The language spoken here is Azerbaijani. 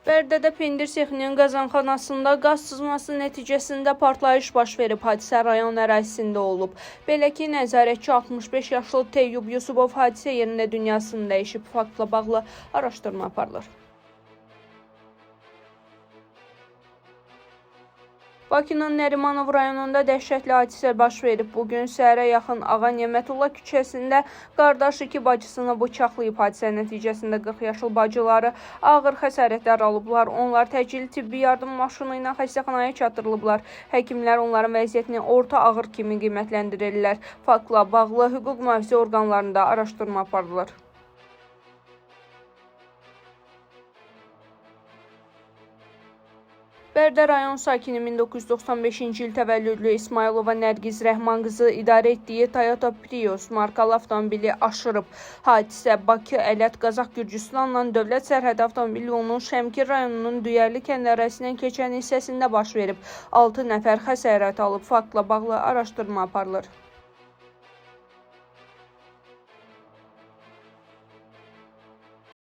Bərdədə pendir sexinin qazanxanasında qaz sızması nəticəsində partlayış baş verib. Hadisə rayon ərazisində olub. Belə ki, nəzarətçi 65 yaşlı Teyyub Yusubov hadisə yerində dünyasını dəyişib. Faktla bağlı araşdırma aparılır. Bakının Nərimanov rayonunda dəhşətli hadisə baş verib. Bugün səhərə yaxın Ağa Nemətullah küçəsində qardaş iki bacısını bıçaqlayıb. Hadisə nəticəsində 40 yaşlı bacıları ağır xəsarətlər alıblar. Onlar təcili tibbi yardım maşını ilə xəstəxanaya çatdırılıblar. Həkimlər onların vəziyyətini orta ağır kimi qiymətləndirirlər. Faktla bağlı hüquq mühafizə orqanlarında araşdırma aparılır. Bərdə rayon sakini 1995-ci il təvəllüdlü İsmailova Nərgiz Rəhman qızı idarə etdiyi Toyota Prius markalı avtomobili aşırıb. Hadisə Bakı-Ələt-Qazax Gürcüstanla dövlət sərhədi avtomobil yolunun Şəmkir rayonunun Düyərli kənd ərazisindən keçən hissəsində baş verib. 6 nəfər xəsarət alıb. Faktla bağlı araşdırma aparılır.